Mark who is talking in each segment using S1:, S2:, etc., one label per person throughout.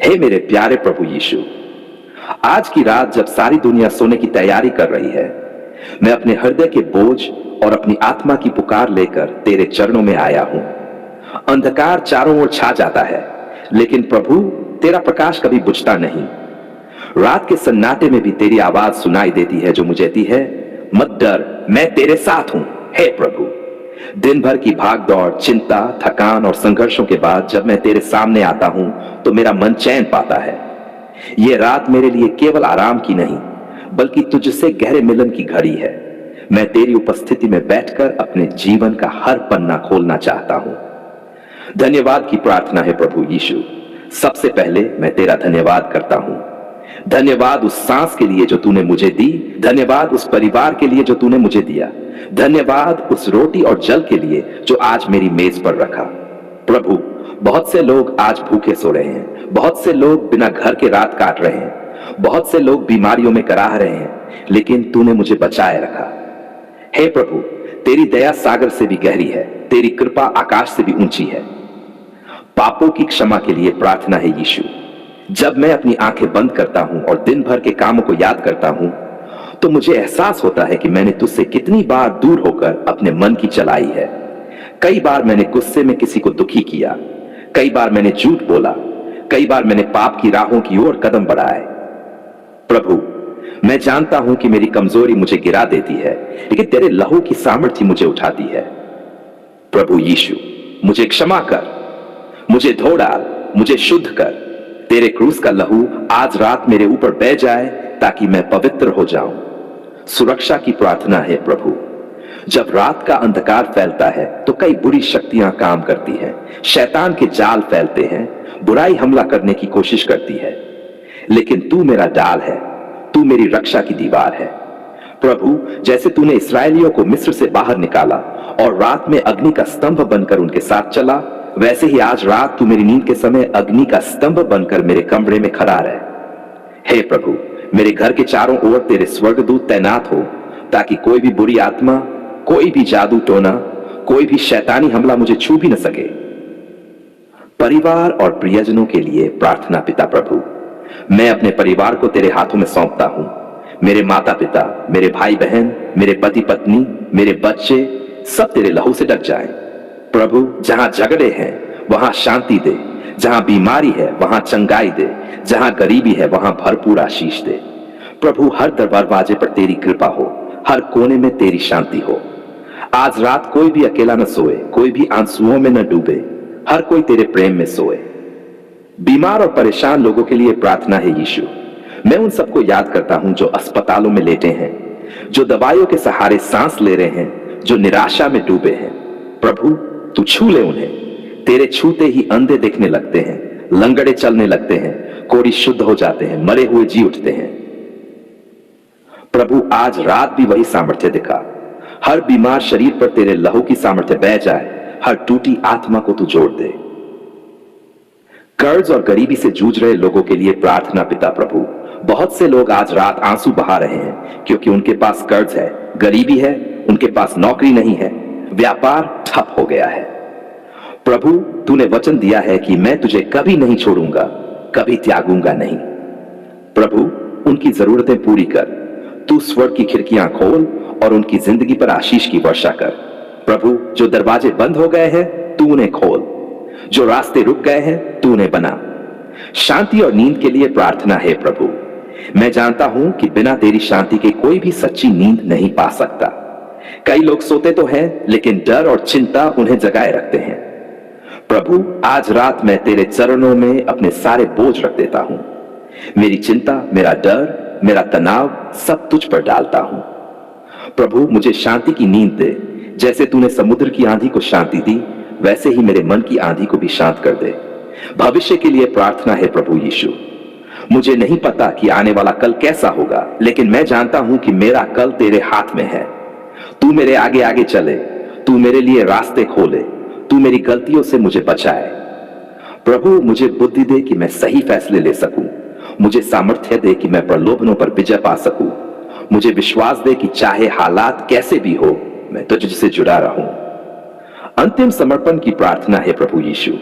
S1: हे मेरे प्यारे प्रभु यीशु, आज की रात जब सारी दुनिया सोने की तैयारी कर रही है, मैं अपने हृदय के बोझ और अपनी आत्मा की पुकार लेकर तेरे चरणों में आया हूं। अंधकार चारों ओर छा जाता है, लेकिन प्रभु तेरा प्रकाश कभी बुझता नहीं। रात के सन्नाटे में भी तेरी आवाज सुनाई देती है जो मुझे कहती है, मत डर, मैं तेरे साथ हूं। हे प्रभु, दिन भर की भाग दौड़, चिंता, थकान और संघर्षों के बाद जब मैं तेरे सामने आता हूं तो मेरा मन चैन पाता है। यह रात मेरे लिए केवल आराम की नहीं, बल्कि तुझसे गहरे मिलन की घड़ी है। मैं तेरी उपस्थिति में बैठकर अपने जीवन का हर पन्ना खोलना चाहता हूं। धन्यवाद की प्रार्थना है प्रभु यीशु। सबसे पहले मैं तेरा धन्यवाद करता हूं। धन्यवाद उस सांस के लिए जो तूने मुझे दी। धन्यवाद उस परिवार के लिए जो तूने मुझे दिया। धन्यवाद उस रोटी और जल के लिए जो आज मेरी मेज पर रखा। प्रभु, बहुत से लोग आज भूखे सो रहे हैं, बहुत से लोग बिना घर के रात काट रहे हैं, बहुत से लोग बीमारियों में कराह रहे हैं, लेकिन तूने मुझे बचाए रखा। हे प्रभु, तेरी दया सागर से भी गहरी है, तेरी कृपा आकाश से भी ऊंची है। पापों की क्षमा के लिए प्रार्थना है यीशु। जब मैं अपनी आंखें बंद करता हूं और दिन भर के कामों को याद करता हूं, तो मुझे एहसास होता है कि मैंने तुझसे कितनी बार दूर होकर अपने मन की चलाई है। कई बार मैंने गुस्से में किसी को दुखी किया, कई बार मैंने झूठ बोला, कई बार मैंने पाप की राहों की ओर कदम बढ़ाए। प्रभु, मैं जानता हूं कि मेरी कमजोरी मुझे गिरा देती है, लेकिन तेरे लहू की सामर्थ्य मुझे उठाती है। प्रभु यीशु, मुझे क्षमा कर, मुझे धो डाल, मुझे शुद्ध कर। तेरे क्रूस का लहू आज रात मेरे ऊपर बह जाए ताकि मैं पवित्र हो जाऊं। सुरक्षा की प्रार्थना है प्रभु। जब रात का अंधकार फैलता है तो कई बुरी शक्तियां काम करती हैं, शैतान के जाल फैलते हैं, बुराई हमला करने की कोशिश करती है, लेकिन तू मेरा डाल है, तू मेरी रक्षा की दीवार है। प्रभु, जैसे तूने इस्राएलियों को मिस्र से बाहर निकाला और रात में अग्नि का स्तंभ बनकर उनके साथ चला, वैसे ही आज रात तू मेरी नींद के समय अग्नि का स्तंभ बनकर मेरे कमरे में खड़ा रहे। हे प्रभु, मेरे घर के चारों ओर तेरे स्वर्गदूत तैनात हो, ताकि कोई भी बुरी आत्मा, कोई भी जादू टोना, कोई भी शैतानी हमला मुझे छू भी न सके। परिवार और प्रियजनों के लिए प्रार्थना। पिता प्रभु, मैं अपने परिवार को तेरे हाथों में सौंपता हूं। मेरे माता पिता, मेरे भाई बहन, मेरे पति पत्नी, मेरे बच्चे, सब तेरे लहू से ढक जाएं। प्रभु, जहां झगड़े हैं वहां शांति दे, जहां बीमारी है वहां चंगाई दे, जहां गरीबी है वहां भरपूर आशीष दे। प्रभु, हर दरवाजे पर तेरी कृपा हो, हर कोने में तेरी शांति हो। आज रात कोई भी अकेला न सोए, कोई भी आंसुओं में न डूबे, हर कोई तेरे प्रेम में सोए। बीमार और परेशान लोगों के लिए प्रार्थना है यीशु। मैं उन सबको याद करता हूं जो अस्पतालों में लेटे हैं, जो दवाइयों के सहारे सांस ले रहे हैं, जो निराशा में डूबे हैं। प्रभु, तू छू ले उन्हें। तेरे छूते ही अंधे देखने लगते हैं, लंगड़े चलने लगते हैं, कोढ़ी शुद्ध हो जाते हैं, मरे हुए जी उठते हैं। प्रभु, आज रात भी वही सामर्थ्य दिखा। हर बीमार शरीर पर तेरे लहू की सामर्थ्य बह जाए, हर टूटी आत्मा को तू जोड़ दे। कर्ज और गरीबी से जूझ रहे लोगों के लिए प्रार्थना। पिता प्रभु, बहुत से लोग आज रात आंसू बहा रहे हैं क्योंकि उनके पास कर्ज है, गरीबी है, उनके पास नौकरी नहीं है, व्यापार ठप हो गया है। प्रभु, तूने वचन दिया है कि मैं तुझे कभी नहीं छोड़ूंगा, कभी त्यागूंगा नहीं। प्रभु, उनकी जरूरतें पूरी कर। तू स्वर्ग की खिड़कियां खोल और उनकी जिंदगी पर आशीष की वर्षा कर। प्रभु, जो दरवाजे बंद हो गए हैं तू उन्हें खोल, जो रास्ते रुक गए हैं तू उन्हें बना। शांति और नींद के लिए प्रार्थना है प्रभु। मैं जानता हूं कि बिना तेरी शांति के कोई भी सच्ची नींद नहीं पा सकता। कई लोग सोते तो हैं, लेकिन डर और चिंता उन्हें जगाए रखते हैं। प्रभु, आज रात मैं तेरे चरणों में अपने सारे बोझ रख देता हूं। मेरी चिंता, मेरा डर, मेरा तनाव सब तुझ पर डालता हूं। प्रभु, मुझे शांति की नींद दे। जैसे तूने समुद्र की आंधी को शांति दी, वैसे ही मेरे मन की आंधी को भी शांत कर दे। भविष्य के लिए प्रार्थना है प्रभु यीशु। मुझे नहीं पता कि आने वाला कल कैसा होगा, लेकिन मैं जानता हूं कि मेरा कल तेरे हाथ में है। तू मेरे आगे आगे चले, तू मेरे लिए रास्ते खोले, तू मेरी गलतियों से मुझे बचाए। प्रभु, मुझे बुद्धि दे कि मैं सही फैसले ले सकूं। मुझे सामर्थ्य दे कि मैं प्रलोभनों पर विजय पा सकूं। मुझे विश्वास दे कि चाहे हालात कैसे भी हो, मैं तुझसे जुड़ा रहूं। अंतिम समर्पण की प्रार्थना है प्रभु यीशु।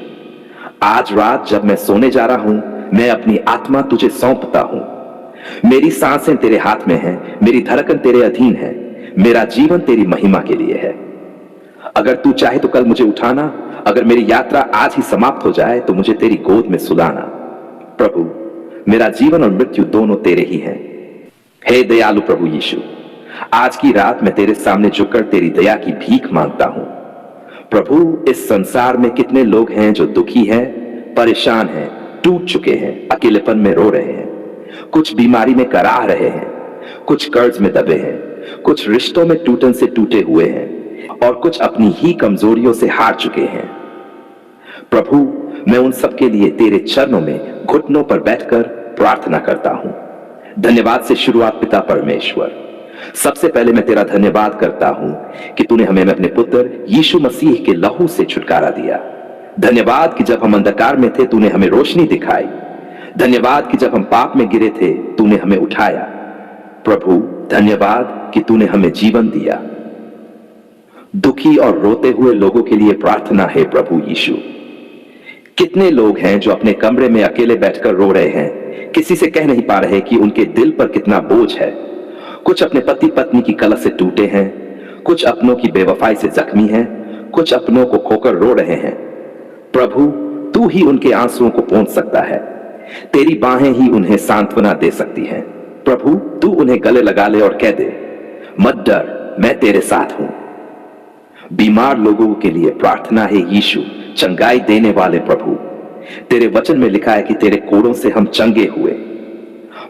S1: आज रात जब मैं सोने जा रहा हूं, मैं अपनी आत्मा तुझे सौंपता हूं। मेरी सांसें तेरे हाथ में हैं, मेरी धड़कन तेरे अधीन है, मेरा जीवन तेरी महिमा के लिए है। अगर तू चाहे तो कल मुझे उठाना, अगर मेरी यात्रा आज ही समाप्त हो जाए तो मुझे तेरी गोद में सुलाना। प्रभु, मेरा जीवन और मृत्यु दोनों तेरे ही हैं। हे दयालु प्रभु यीशु, आज की रात मैं तेरे सामने झुककर तेरी दया की भीख मांगता हूं। प्रभु, इस संसार में कितने लोग हैं जो दुखी हैं, परेशान हैं, टूट चुके हैं, अकेलेपन में रो रहे हैं, कुछ बीमारी में कराह रहे हैं, कुछ कर्ज में दबे हैं, कुछ रिश्तों में टूटन से टूटे हुए हैं और कुछ अपनी ही कमजोरियों से हार चुके हैं। प्रभु, मैं उन सब के लिए तेरे चरणों में घुटनों पर बैठकर प्रार्थना करता हूं। धन्यवाद से शुरुआत पिता परमेश्वर। सबसे पहले मैं तेरा धन्यवाद करता हूं कि तूने हमें अपने पुत्र यीशु मसीह के लहू से छुटकारा दिया। धन्यवाद कि जब हम अंधकार में थे तूने हमें रोशनी दिखाई। धन्यवाद कि जब हम पाप में गिरे थे तूने हमें उठाया। प्रभु, धन्यवाद कि तूने हमें जीवन दिया। दुखी और रोते हुए लोगों के लिए प्रार्थना है प्रभु यीशु। कितने लोग हैं जो अपने कमरे में अकेले बैठकर रो रहे हैं, किसी से कह नहीं पा रहे कि उनके दिल पर कितना बोझ है। कुछ अपने पति पत्नी की कलह से टूटे हैं, कुछ अपनों की बेवफाई से जख्मी हैं, कुछ अपनों को खोकर रो रहे हैं। प्रभु, तू ही उनके आंसुओं को पोंछ सकता है, तेरी बाहें ही उन्हें सांत्वना दे सकती हैं। प्रभु, तू उन्हें गले लगा ले और कह दे, मत डर, मैं तेरे साथ हूं। बीमार लोगों के लिए प्रार्थना है यीशु, चंगाई देने वाले प्रभु। तेरे वचन में लिखा है कि तेरे कोड़ों से हम चंगे हुए।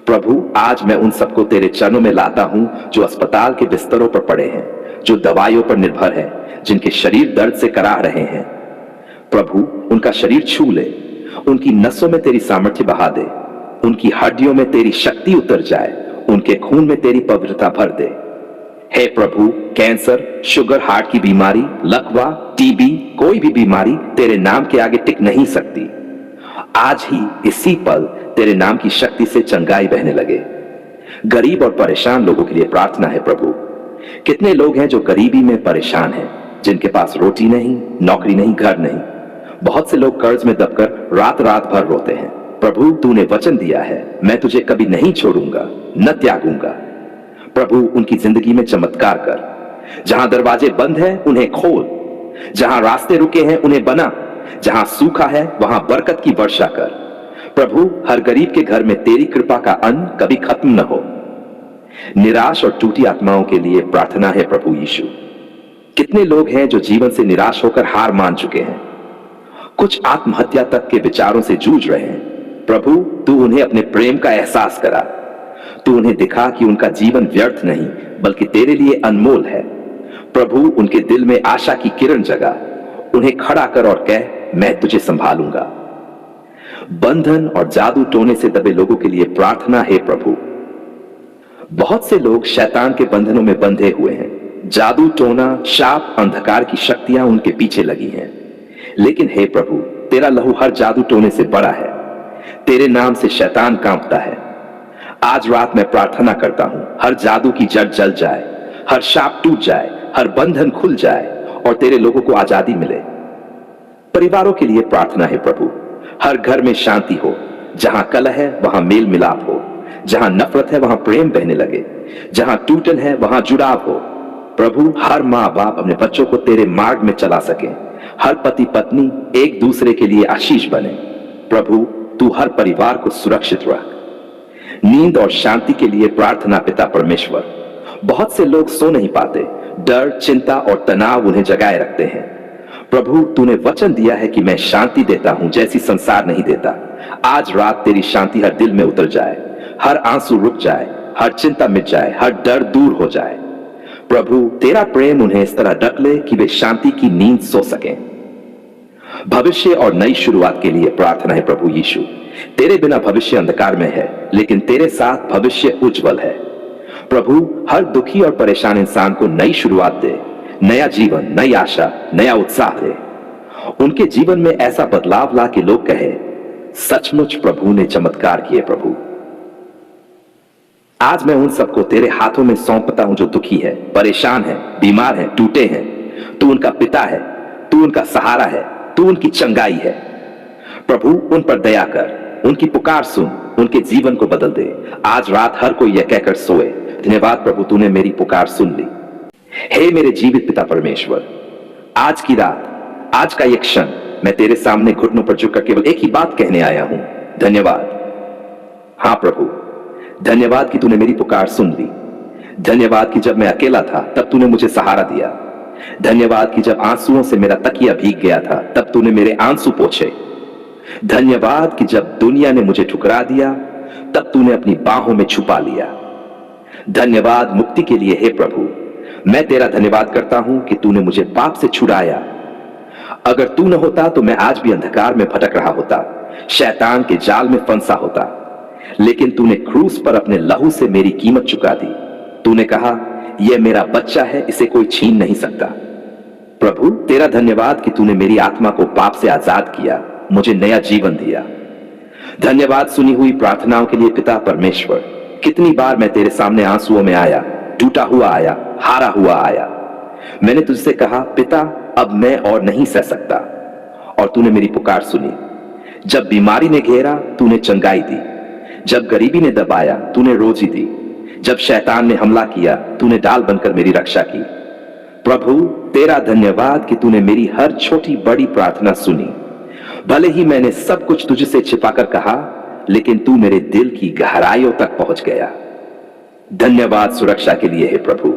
S1: प्रभु, आज मैं उन सबको तेरे चरणों में लाता हूं जो अस्पताल के बिस्तरों पर पड़े हैं, जो दवाइयों पर निर्भर हैं, जिनके शरीर दर्द से कराह रहे हैं। प्रभु, उनका शरीर छू ले, उनकी नसों में तेरी सामर्थ्य बहा दे, उनकी हड्डियों में तेरी शक्ति उतर जाए, उनके खून में तेरी पवित्रता भर दे। हे प्रभु, कैंसर, शुगर, हार्ट की बीमारी, लकवा, टीबी, कोई भी बीमारी तेरे नाम के आगे टिक नहीं सकती। आज ही इसी पल तेरे नाम की शक्ति से चंगाई बहने लगे। गरीब और परेशान लोगों के लिए प्रार्थना है प्रभु। कितने लोग हैं जो गरीबी में परेशान हैं, जिनके पास रोटी नहीं, नौकरी नहीं, घर नहीं। बहुत से लोग कर्ज में दबकर रात रात भर रोते हैं। प्रभु, तूने वचन दिया है, मैं तुझे कभी नहीं छोड़ूंगा, न त्यागूंगा। प्रभु, उनकी जिंदगी में चमत्कार कर। जहां दरवाजे बंद हैं उन्हें खोल, जहां रास्ते रुके हैं उन्हें बना, जहां सूखा है वहां बरकत की वर्षा कर। प्रभु, हर गरीब के घर में तेरी कृपा का अन्न कभी खत्म न हो। निराश और टूटी आत्माओं के लिए प्रार्थना है प्रभु यीशु। कितने लोग हैं जो जीवन से निराश होकर हार मान चुके हैं, कुछ आत्महत्या तक के विचारों से जूझ रहे हैं। प्रभु, तू उन्हें अपने प्रेम का एहसास करा। तू उन्हें दिखा कि उनका जीवन व्यर्थ नहीं बल्कि तेरे लिए अनमोल है। प्रभु, उनके दिल में आशा की किरण जगा, उन्हें खड़ा कर और कह, मैं तुझे संभालूंगा। बंधन और जादू टोने से दबे लोगों के लिए प्रार्थना है प्रभु। बहुत से लोग शैतान के बंधनों में बंधे हुए हैं। जादू टोना, शाप, अंधकार की शक्तियां उनके पीछे लगी हैं। लेकिन हे प्रभु, तेरा लहू हर जादू टोने से बड़ा है। तेरे नाम से शैतान कांपता है। आज रात मैं प्रार्थना करता हूं, हर जादू की जड़ जल जाए, हर शाप टूट जाए, हर बंधन खुल जाए और तेरे लोगों को आजादी मिले। परिवारों के लिए प्रार्थना है प्रभु। हर घर में शांति हो, जहां कलह है वहां मेल मिलाप हो, जहां नफरत है वहां प्रेम बहने लगे, जहां टूटन है वहां जुड़ाव हो। प्रभु, हर माँ बाप अपने बच्चों को तेरे मार्ग में चला सके, हर पति पत्नी एक दूसरे के लिए आशीष बने। प्रभु, तू हर परिवार को सुरक्षित रख। नींद और शांति के लिए प्रार्थना पिता परमेश्वर। बहुत से लोग सो नहीं पाते, डर, चिंता और तनाव उन्हें जगाए रखते हैं। प्रभु, तूने वचन दिया है कि मैं शांति देता हूं जैसी संसार नहीं देता। आज रात तेरी शांति हर दिल में उतर जाए, हर आंसू रुक जाए, हर चिंता मिट जाए, हर डर दूर हो जाए। प्रभु, तेरा प्रेम उन्हें इस तरह ढक ले कि वे शांति की नींद सो सकें। भविष्य और नई शुरुआत के लिए प्रार्थना है प्रभु यीशु। तेरे बिना भविष्य अंधकार में है, लेकिन तेरे साथ भविष्य उज्जवल है। प्रभु, हर दुखी और परेशान इंसान को नई शुरुआत दे, नया जीवन, नई आशा, नया उत्साह दे। उनके जीवन में ऐसा बदलाव ला कि लोग कहे, सचमुच प्रभु ने चमत्कार किए। प्रभु, आज मैं उन सबको तेरे हाथों में सौंपता हूं जो दुखी है, परेशान है, बीमार है, टूटे हैं। तू उनका पिता है, तू उनका सहारा है, तू उनकी चंगाई है। प्रभु, उन पर दया कर, उनकी पुकार सुन, उनके जीवन को बदल दे। आज रात हर कोई यह कहकर सोए, धन्यवाद प्रभु तूने मेरी पुकार सुन ली। हे मेरे जीवित पिता परमेश्वर, आज की रात, आज का ये क्षण मैं तेरे सामने घुटनों पर झुककर केवल एक ही बात कहने आया हूं, धन्यवाद। हां प्रभु, धन्यवाद कि तूने मेरी पुकार सुन ली। धन्यवाद कि जब मैं अकेला था तब तूने मुझे सहारा दिया। धन्यवाद कि जब आंसुओं से मेरा तकिया भीग गया था तब तूने मेरे आंसू पोंछे। धन्यवाद कि जब दुनिया ने मुझे ठुकरा दिया तब तूने अपनी बाहों में छुपा लिया। धन्यवाद मुक्ति के लिए हे प्रभु, मैं तेरा धन्यवाद करता हूं कि तूने मुझे पाप से छुड़ाया। अगर तू न होता तो मैं आज भी अंधकार में भटक रहा होता, शैतान के जाल में फंसा होता, लेकिन तूने क्रूस पर अपने लहू से मेरी कीमत चुका दी। तूने कहा, यह मेरा बच्चा है, इसे कोई छीन नहीं सकता। प्रभु तेरा धन्यवाद कि तूने मेरी आत्मा को पाप से आजाद किया, मुझे नया जीवन दिया। धन्यवाद सुनी हुई प्रार्थनाओं के लिए पिता परमेश्वर। कितनी बार मैं तेरे सामने आंसुओं में आया, टूटा हुआ आया, हारा हुआ आया। मैंने तुझसे कहा, पिता अब मैं और नहीं सह सकता, और तूने मेरी पुकार सुनी। जब बीमारी ने घेरा तूने चंगाई दी, जब गरीबी ने दबाया तूने रोजी दी, जब शैतान ने हमला किया तूने डाल बनकर मेरी रक्षा की। प्रभु तेरा धन्यवाद कि तूने मेरी हर छोटी बड़ी प्रार्थना सुनी। भले ही मैंने सब कुछ तुझसे छिपाकर कहा, लेकिन तू मेरे दिल की गहराइयों तक पहुंच गया। धन्यवाद सुरक्षा के लिए हे प्रभु।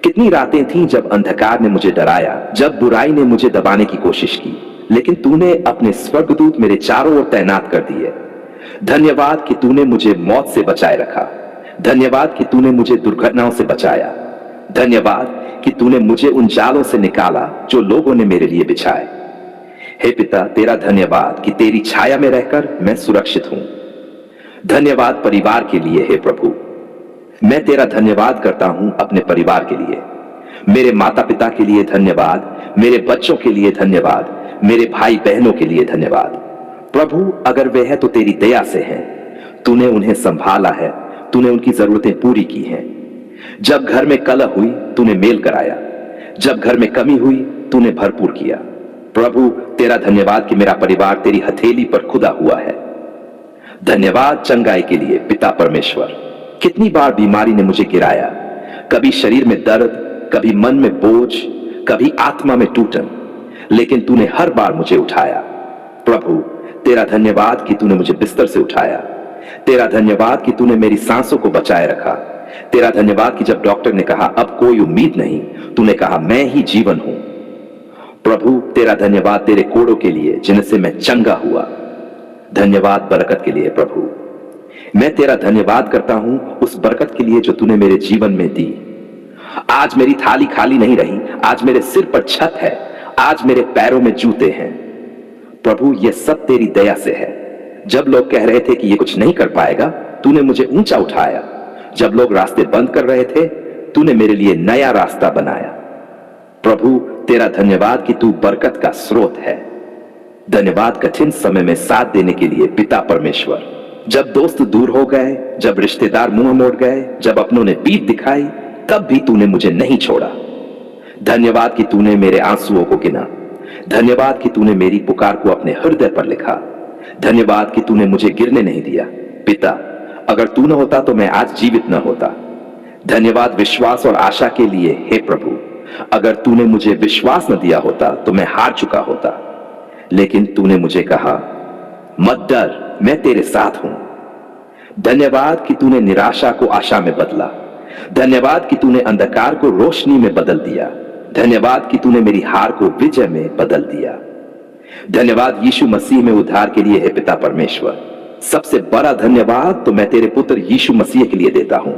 S1: कितनी रातें थीं जब अंधकार ने मुझे डराया, जब बुराई ने मुझे दबाने की कोशिश की, लेकिन तूने अपने स्वर्गदूत मेरे चारों ओर तैनात कर दिए। धन्यवाद कि तूने मुझे मौत से बचाए रखा। धन्यवाद कि तूने मुझे दुर्घटनाओं से बचाया। धन्यवाद कि तूने मुझे उन जालों से निकाला जो लोगों ने मेरे लिए बिछाए। हे पिता तेरा धन्यवाद कि तेरी छाया में रहकर मैं सुरक्षित हूं। धन्यवाद परिवार के लिए हे प्रभु। मैं तेरा धन्यवाद करता हूं अपने परिवार के लिए। मेरे माता पिता के लिए धन्यवाद, मेरे बच्चों के लिए धन्यवाद, मेरे भाई बहनों के लिए धन्यवाद। प्रभु अगर वे है तो तेरी दया से हैं। तूने उन्हें संभाला है, तूने उनकी जरूरतें पूरी की हैं। जब घर में कलह हुई तूने मेल कराया, जब घर में कमी हुई तूने भरपूर किया। प्रभु तेरा धन्यवाद कि मेरा परिवार तेरी हथेली पर खुदा हुआ है। धन्यवाद चंगाई के लिए पिता परमेश्वर। कितनी बार बीमारी ने मुझे गिराया, कभी शरीर में दर्द, कभी मन में बोझ, कभी आत्मा में टूटन, लेकिन तूने हर बार मुझे उठाया। प्रभु तेरा धन्यवाद कि तूने मुझे बिस्तर से उठाया। तेरा धन्यवाद कि तूने मेरी सांसों को बचाए रखा। तेरा धन्यवाद कि जब डॉक्टर ने कहा अब कोई उम्मीद नहीं, तूने कहा मैं ही जीवन हूं। प्रभु तेरा धन्यवाद तेरे कोड़ों के लिए जिनसे मैं चंगा हुआ। धन्यवाद बरकत के लिए प्रभु। मैं तेरा धन्यवाद करता हूं उस बरकत के लिए जो तूने मेरे जीवन में दी। आज मेरी थाली खाली नहीं रही, आज मेरे सिर पर छत है, आज मेरे पैरों में जूते हैं। प्रभु यह सब तेरी दया से है। जब लोग कह रहे थे कि यह कुछ नहीं कर पाएगा, तूने मुझे ऊंचा उठाया। जब लोग रास्ते बंद कर रहे थे, तूने मेरे लिए नया रास्ता बनाया। प्रभु तेरा धन्यवाद कि तू बरकत का स्रोत है। धन्यवाद कठिन समय में साथ देने के लिए पिता परमेश्वर। जब दोस्त दूर हो गए, जब रिश्तेदार मुंह मोड़ गए, जब अपनों ने पीठ दिखाई, तब भी तूने मुझे नहीं छोड़ा। धन्यवाद कि तूने मेरे आंसुओं को गिना। धन्यवाद कि तूने मेरी पुकार को अपने हृदय पर लिखा। धन्यवाद कि तूने मुझे गिरने नहीं दिया। पिता अगर तू न होता तो मैं आज जीवित न होता। धन्यवाद विश्वास और आशा के लिए हे प्रभु। अगर तूने मुझे विश्वास न दिया होता तो मैं हार चुका होता, लेकिन तूने मुझे कहा मत डर, मैं तेरे साथ हूं। धन्यवाद कि तूने निराशा को आशा में बदला। धन्यवाद कि तूने अंधकार को रोशनी में बदल दिया। धन्यवाद कि तूने मेरी हार को विजय में बदल दिया। धन्यवाद यीशु मसीह में उद्धार के लिए है पिता परमेश्वर। सबसे बड़ा धन्यवाद तो मैं तेरे पुत्र यीशु मसीह के लिए देता हूं।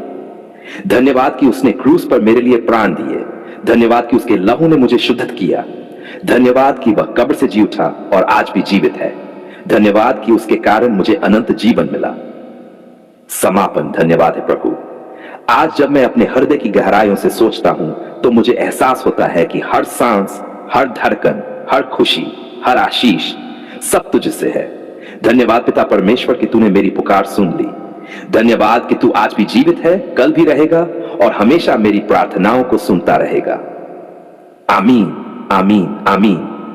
S1: धन्यवाद कि उसने क्रूस पर मेरे लिए प्राण दिए। धन्यवाद कि उसके लहू ने मुझे शुद्ध किया। धन्यवाद कि वह कब्र से जी उठा और आज भी जीवित है। धन्यवाद कि उसके कारण मुझे अनंत जीवन मिला। समापन। धन्यवाद है प्रभु। आज जब मैं अपने हृदय की गहराइयों से सोचता हूं तो मुझे एहसास होता है कि हर सांस, हर धड़कन, हर खुशी, हर आशीष सब तुझसे है। धन्यवाद पिता परमेश्वर कि तूने मेरी पुकार सुन ली। धन्यवाद कि तू आज भी जीवित है, कल भी रहेगा और हमेशा मेरी प्रार्थनाओं को सुनता रहेगा। आमीन, आमीन, आमीन।